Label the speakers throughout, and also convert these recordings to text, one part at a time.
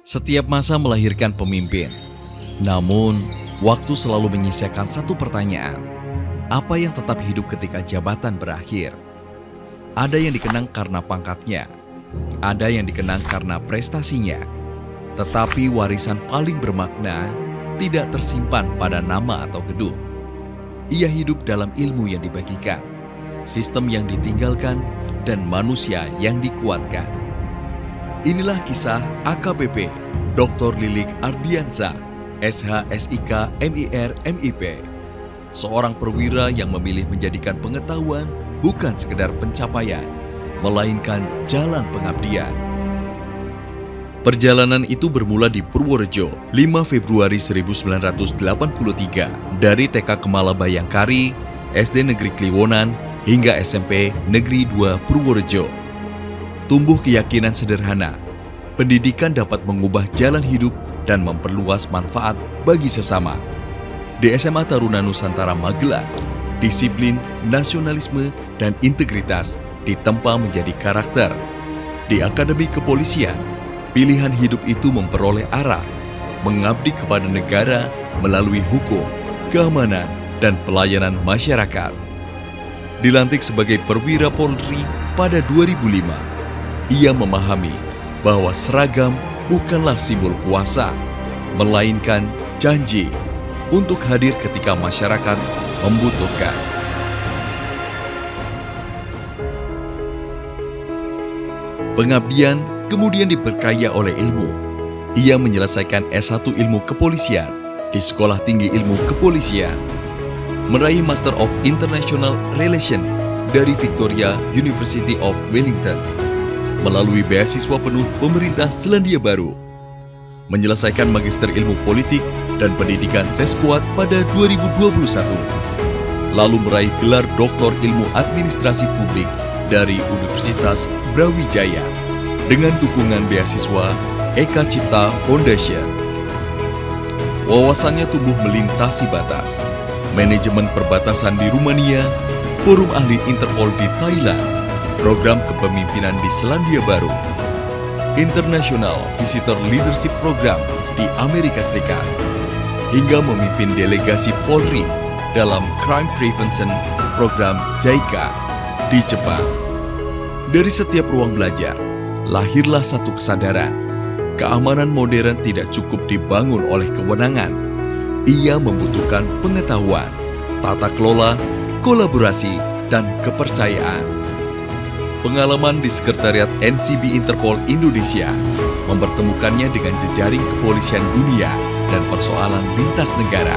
Speaker 1: Setiap masa melahirkan pemimpin. Namun, waktu selalu menyisakan satu pertanyaan. Apa yang tetap hidup ketika jabatan berakhir? Ada yang dikenang karena pangkatnya, ada yang dikenang karena prestasinya. Tetapi warisan paling bermakna tidak tersimpan pada nama atau gedung. Ia hidup dalam ilmu yang dibagikan, sistem yang ditinggalkan, dan manusia yang dikuatkan. Inilah kisah AKBP Dr. Lilik Ardiansa, SHSIK MIR MIP. Seorang perwira yang memilih menjadikan pengetahuan bukan sekedar pencapaian, melainkan jalan pengabdian. Perjalanan itu bermula di Purworejo, 5 Februari 1983, dari TK Kemala Bayangkari, SD Negeri Kliwonan, hingga SMP Negeri 2 Purworejo. Tumbuh keyakinan sederhana, pendidikan dapat mengubah jalan hidup dan memperluas manfaat bagi sesama. Di SMA Taruna Nusantara Magelang, disiplin, nasionalisme, dan integritas ditempa menjadi karakter. Di Akademi Kepolisian, pilihan hidup itu memperoleh arah, mengabdi kepada negara melalui hukum, keamanan, dan pelayanan masyarakat. Dilantik sebagai perwira Polri pada 2005, ia memahami bahwa seragam bukanlah simbol kuasa, melainkan janji untuk hadir ketika masyarakat membutuhkan. Pengabdian kemudian diperkaya oleh ilmu. Ia menyelesaikan S1 Ilmu Kepolisian di Sekolah Tinggi Ilmu Kepolisian, meraih Master of International Relations dari Victoria University of Wellington, melalui beasiswa penuh pemerintah Selandia Baru, menyelesaikan Magister Ilmu Politik dan Pendidikan Seskuat pada 2021, lalu meraih gelar Doktor Ilmu Administrasi Publik dari Universitas Brawijaya dengan dukungan beasiswa Eka Cipta Foundation. Wawasannya tumbuh melintasi batas, manajemen perbatasan di Rumania, forum ahli Interpol di Thailand, program kepemimpinan di Selandia Baru, International Visitor Leadership Program di Amerika Serikat, hingga memimpin delegasi Polri dalam Crime Prevention Program JICA di Jepang. Dari setiap ruang belajar, lahirlah satu kesadaran. Keamanan modern tidak cukup dibangun oleh kewenangan. Ia membutuhkan pengetahuan, tata kelola, kolaborasi, dan kepercayaan. Pengalaman di Sekretariat NCB Interpol Indonesia mempertemukannya dengan jejaring kepolisian dunia dan persoalan lintas negara.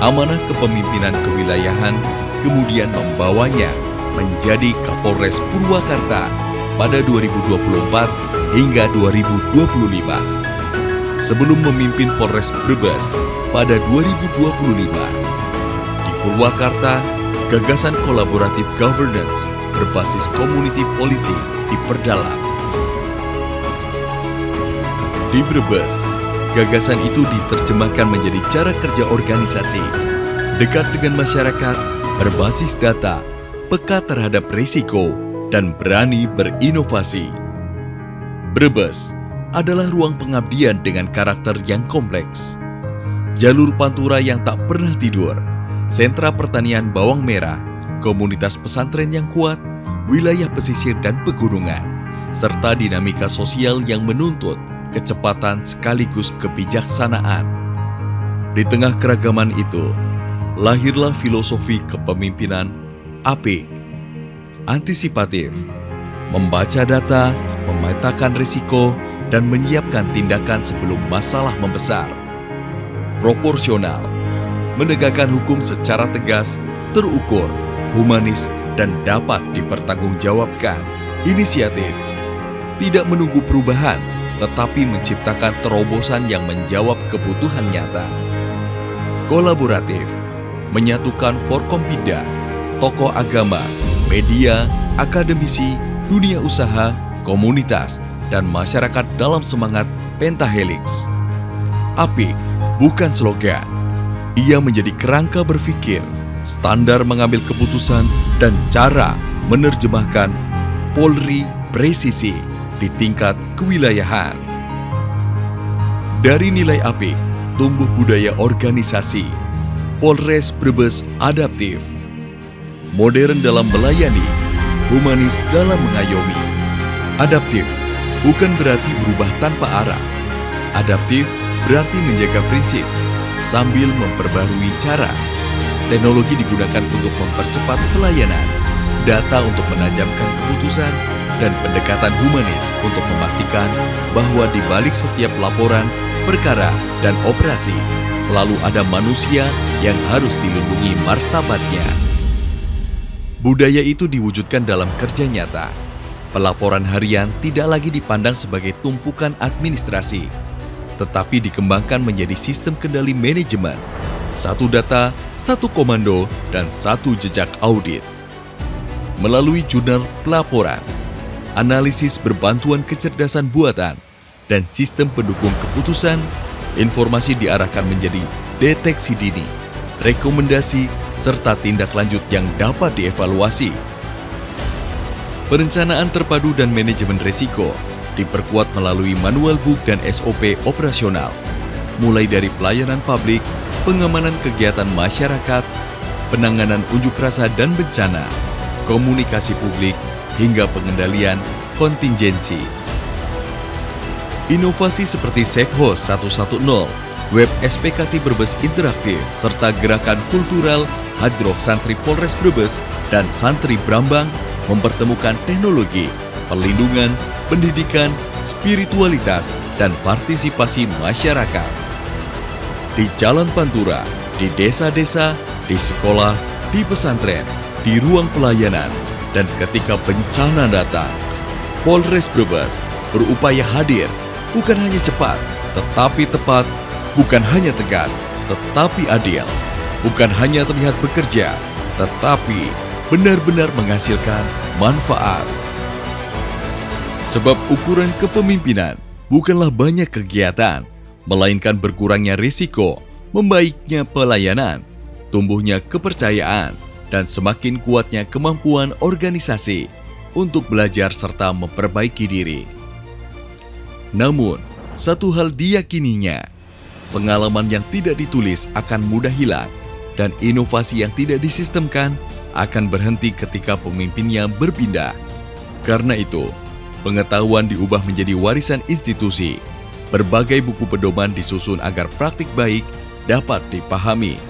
Speaker 1: Amanah kepemimpinan kewilayahan kemudian membawanya menjadi Kapolres Purwakarta pada 2024 hingga 2025. Sebelum memimpin Polres Brebes pada 2025, di Purwakarta, gagasan kolaboratif governance berbasis community policy diperdalam. Di Brebes, gagasan itu diterjemahkan menjadi cara kerja organisasi, dekat dengan masyarakat, berbasis data, peka terhadap risiko, dan berani berinovasi. Brebes adalah ruang pengabdian dengan karakter yang kompleks. Jalur Pantura yang tak pernah tidur, sentra pertanian bawang merah, komunitas pesantren yang kuat, wilayah pesisir dan pegunungan, serta dinamika sosial yang menuntut kecepatan sekaligus kebijaksanaan. Di tengah keragaman itu, lahirlah filosofi kepemimpinan apik, antisipatif, membaca data, memetakan risiko, dan menyiapkan tindakan sebelum masalah membesar. Proporsional, menegakkan hukum secara tegas, terukur, humanis, dan dapat dipertanggungjawabkan. Inisiatif, tidak menunggu perubahan, tetapi menciptakan terobosan yang menjawab kebutuhan nyata. Kolaboratif, menyatukan Forkompinda, tokoh agama, media, akademisi, dunia usaha, komunitas, dan masyarakat dalam semangat Pentahelix. Apik bukan slogan, ia menjadi kerangka berpikir, standar mengambil keputusan, dan cara menerjemahkan Polri presisi di tingkat kewilayahan. Dari nilai apik, tumbuh budaya organisasi. Polres Brebes adaptif. Modern dalam melayani, humanis dalam mengayomi. Adaptif bukan berarti berubah tanpa arah. Adaptif berarti menjaga prinsip sambil memperbarui cara. Teknologi digunakan untuk mempercepat pelayanan, data untuk menajamkan keputusan, dan pendekatan humanis untuk memastikan bahwa di balik setiap laporan, perkara, dan operasi selalu ada manusia yang harus dilindungi martabatnya. Budaya itu diwujudkan dalam kerja nyata. Pelaporan harian tidak lagi dipandang sebagai tumpukan administrasi, tetapi dikembangkan menjadi sistem kendali manajemen. Satu data, satu komando, dan satu jejak audit. Melalui jurnal pelaporan, analisis berbantuan kecerdasan buatan, dan sistem pendukung keputusan, informasi diarahkan menjadi deteksi dini, rekomendasi, serta tindak lanjut yang dapat dievaluasi. Perencanaan terpadu dan manajemen risiko diperkuat melalui manual book dan SOP operasional, mulai dari pelayanan publik, pengamanan kegiatan masyarakat, penanganan unjuk rasa dan bencana, komunikasi publik, hingga pengendalian kontingensi. Inovasi seperti SafeHost 110, web SPKT Brebes Interaktif, serta gerakan kultural Hadroh Santri Polres Brebes dan Santri Brambang mempertemukan teknologi, perlindungan, pendidikan, spiritualitas, dan partisipasi masyarakat. Di jalan pantura, di desa-desa, di sekolah, di pesantren, di ruang pelayanan, dan ketika bencana datang, Polres Brebes berupaya hadir, bukan hanya cepat, tetapi tepat, bukan hanya tegas, tetapi adil, bukan hanya terlihat bekerja, tetapi benar-benar menghasilkan manfaat. Sebab ukuran kepemimpinan bukanlah banyak kegiatan, melainkan berkurangnya risiko, membaiknya pelayanan, tumbuhnya kepercayaan, dan semakin kuatnya kemampuan organisasi untuk belajar serta memperbaiki diri. Namun, satu hal diyakininya, pengalaman yang tidak ditulis akan mudah hilang, dan inovasi yang tidak disistemkan akan berhenti ketika pemimpinnya berpindah. Karena itu, pengetahuan diubah menjadi warisan institusi. Berbagai buku pedoman disusun agar praktik baik dapat dipahami,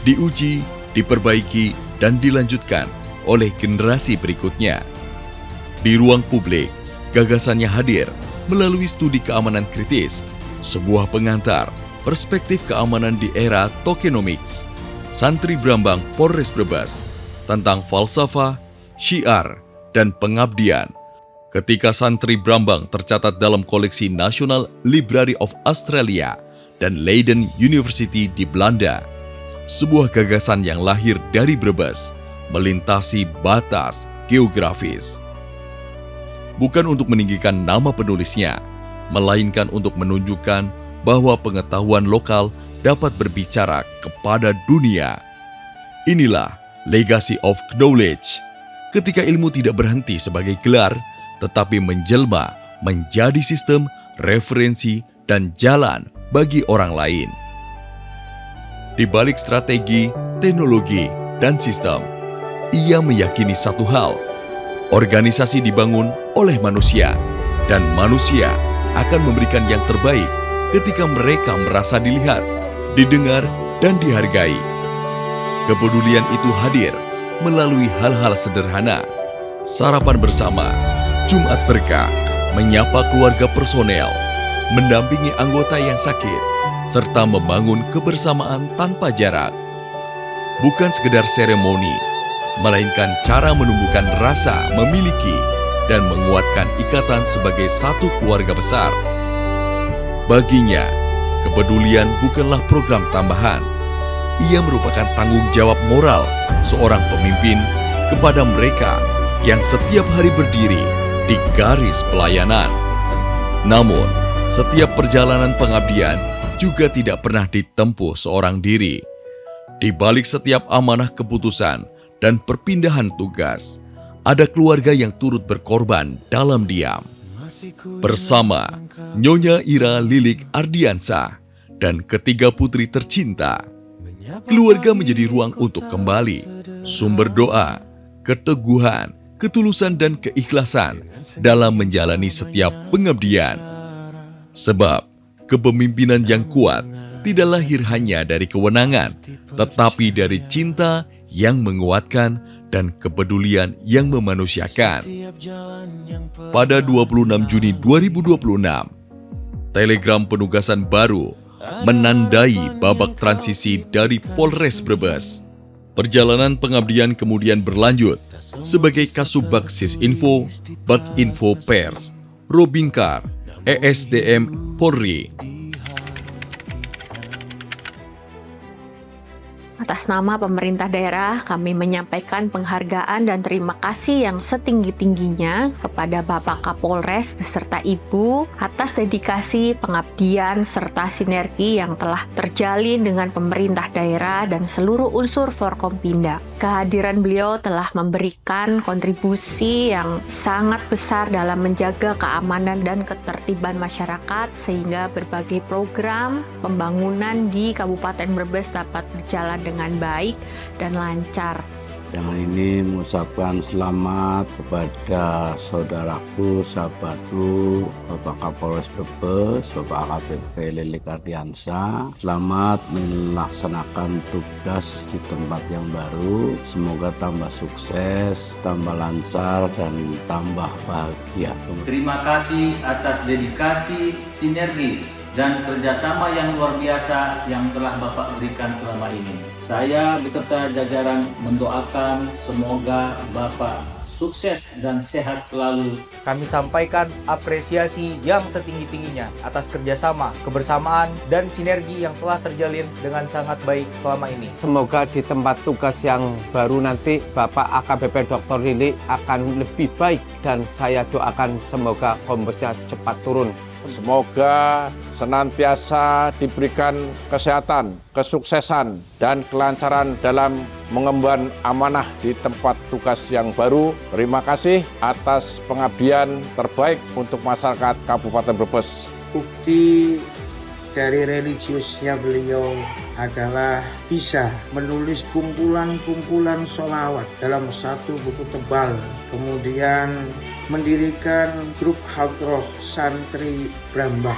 Speaker 1: diuji, diperbaiki, dan dilanjutkan oleh generasi berikutnya. Di ruang publik, gagasannya hadir melalui studi keamanan kritis, sebuah pengantar perspektif keamanan di era tokenomics. Santri Brambang Polres Brebes tentang falsafah, syiar, dan pengabdian. Ketika Santri Brambang tercatat dalam koleksi National Library of Australia dan Leiden University di Belanda, sebuah gagasan yang lahir dari Brebes melintasi batas geografis. Bukan untuk meninggikan nama penulisnya, melainkan untuk menunjukkan bahwa pengetahuan lokal dapat berbicara kepada dunia. Inilah legacy of knowledge, ketika ilmu tidak berhenti sebagai gelar, tetapi menjelma menjadi sistem, referensi, dan jalan bagi orang lain. Di balik strategi, teknologi, dan sistem, ia meyakini satu hal: organisasi dibangun oleh manusia, dan manusia akan memberikan yang terbaik ketika mereka merasa dilihat, didengar, dan dihargai. Kepedulian itu hadir melalui hal-hal sederhana: sarapan bersama, Jumat berkah, menyapa keluarga personel, mendampingi anggota yang sakit, serta membangun kebersamaan tanpa jarak. Bukan sekedar seremoni, melainkan cara menumbuhkan rasa memiliki dan menguatkan ikatan sebagai satu keluarga besar. Baginya, kepedulian bukanlah program tambahan. Ia merupakan tanggung jawab moral seorang pemimpin kepada mereka yang setiap hari berdiri di garis pelayanan. Namun, setiap perjalanan pengabdian juga tidak pernah ditempuh seorang diri. Di balik setiap amanah keputusan dan perpindahan tugas, ada keluarga yang turut berkorban dalam diam. Bersama Nyonya Ira Lilik Ardiansah dan ketiga putri tercinta, keluarga menjadi ruang untuk kembali sumber doa, keteguhan, ketulusan dan keikhlasan dalam menjalani setiap pengabdian. Sebab kepemimpinan yang kuat tidak lahir hanya dari kewenangan, tetapi dari cinta yang menguatkan dan kepedulian yang memanusiakan. Pada 26 Juni 2026, telegram penugasan baru menandai babak transisi dari Polres Brebes. Perjalanan pengabdian kemudian berlanjut sebagai Kasubag Sisinfo, Baginfo Pers, Robingkar, ESDM Polri.
Speaker 2: Atas nama pemerintah daerah, kami menyampaikan penghargaan dan terima kasih yang setinggi-tingginya kepada Bapak Kapolres beserta Ibu atas dedikasi, pengabdian, serta sinergi yang telah terjalin dengan pemerintah daerah dan seluruh unsur Forkompinda. Kehadiran beliau telah memberikan kontribusi yang sangat besar dalam menjaga keamanan dan ketertiban masyarakat sehingga berbagai program pembangunan di Kabupaten Brebes dapat berjalan dengan baik dan lancar.
Speaker 3: Yang ini mengucapkan selamat kepada saudaraku, sahabatku, Bapak Kapolres Brebes, Bapak AKBP Lilik Ardiansah. Selamat melaksanakan tugas di tempat yang baru. Semoga tambah sukses, tambah lancar, dan tambah bahagia.
Speaker 4: Terima kasih atas dedikasi, sinergi, dan kerjasama yang luar biasa yang telah Bapak berikan selama ini. Saya beserta jajaran mendoakan semoga Bapak sukses dan sehat selalu.
Speaker 5: Kami sampaikan apresiasi yang setinggi-tingginya atas kerjasama, kebersamaan, dan sinergi yang telah terjalin dengan sangat baik selama ini.
Speaker 6: Semoga di tempat tugas yang baru nanti Bapak AKBP Dr. Lilik akan lebih baik dan saya doakan semoga kombesnya cepat turun.
Speaker 7: Semoga senantiasa diberikan kesehatan, kesuksesan, dan kelancaran dalam mengemban amanah di tempat tugas yang baru. Terima kasih atas pengabdian terbaik untuk masyarakat Kabupaten Brebes.
Speaker 8: Bukti dari religiusnya beliau adalah bisa menulis kumpulan-kumpulan sholawat dalam satu buku tebal, kemudian mendirikan grup hadroh santri Brambang.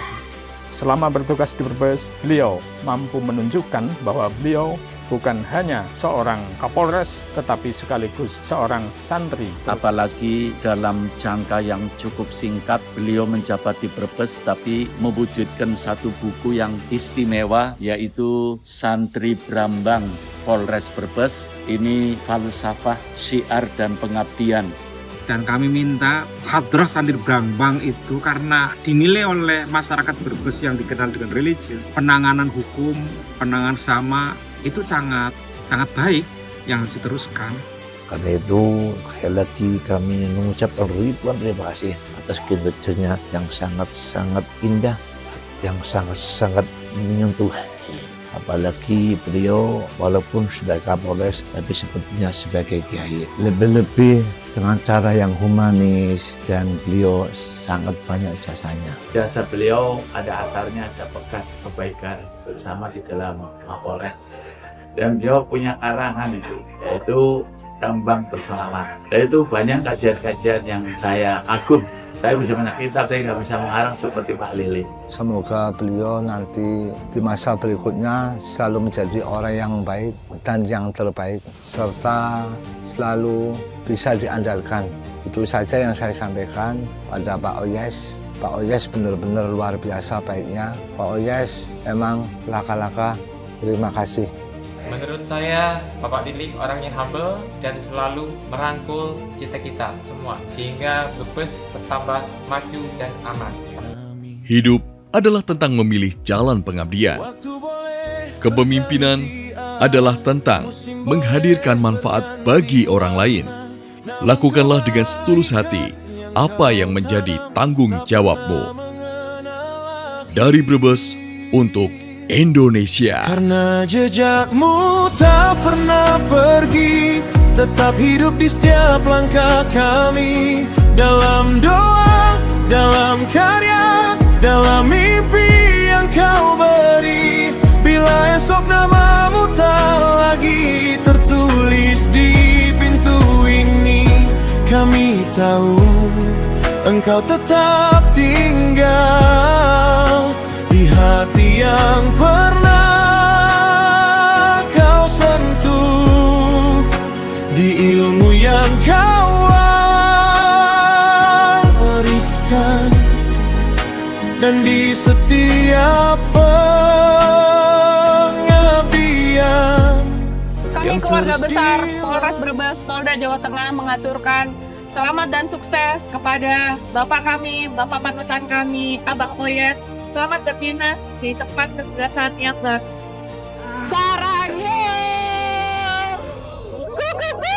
Speaker 9: Selama bertugas di Brebes, beliau mampu menunjukkan bahwa beliau bukan hanya seorang Kapolres, tetapi sekaligus seorang santri.
Speaker 10: Apalagi dalam jangka yang cukup singkat, beliau menjabat di Brebes, tapi mewujudkan satu buku yang istimewa, yaitu Santri Brambang Polres Brebes. Ini falsafah, syiar, dan pengabdian.
Speaker 11: Dan kami minta Hadroh Santri Brambang itu karena dinilai oleh masyarakat Brebes yang dikenal dengan religius, penanganan hukum, penanganan sama itu sangat baik yang harus diteruskan.
Speaker 12: Karena itu sekali lagi kami mengucapkan ribuan terima kasih atas kinerjanya yang sangat-sangat indah, yang sangat-sangat menyentuh hati. Apalagi beliau walaupun sudah Kapolres tapi sepertinya sebagai kiai lebih-lebih dengan cara yang humanis dan beliau sangat banyak jasanya.
Speaker 13: Jasa beliau ada akarnya, ada bekas kebaikan bersama di dalam Kapolres. Dan beliau punya karangan itu, yaitu Brambang Berselawat. Dan itu banyak kajian-kajian yang saya kagum. Saya bisa banyak kitab, saya nggak bisa mengarang seperti Pak Lilik.
Speaker 14: Semoga beliau nanti di masa berikutnya selalu menjadi orang yang baik dan yang terbaik, serta selalu bisa diandalkan. Itu saja yang saya sampaikan pada Pak Oyes. Pak Oyes benar-benar luar biasa baiknya. Pak Oyes emang laka-laka. Terima kasih.
Speaker 15: Menurut saya, Bapak Lilik orangnya humble dan selalu merangkul kita-kita semua, sehingga Brebes bertambah maju dan aman.
Speaker 1: Hidup adalah tentang memilih jalan pengabdian. Kepemimpinan adalah tentang menghadirkan manfaat bagi orang lain. Lakukanlah dengan setulus hati apa yang menjadi tanggung jawabmu. Dari Brebes untuk Indonesia.
Speaker 16: Karena jejakmu tak pernah pergi, tetap hidup di setiap langkah kami. Dalam doa dalam karya, dalam mimpi yang kau beri. Bila esok namamu tak lagi tertulis di pintu ini, kami tahu engkau tetap tinggal di hati yang pernah kau sentuh, di ilmu yang kau wariskan, dan di setiap pengabdian.
Speaker 17: Kami keluarga besar Polres Brebes, Polda Jawa Tengah mengaturkan selamat dan sukses kepada Bapak kami, Bapak panutan kami, Abah Oyes. Selamat berdinas di tempat penugasan yang baru. Sarang, kuku.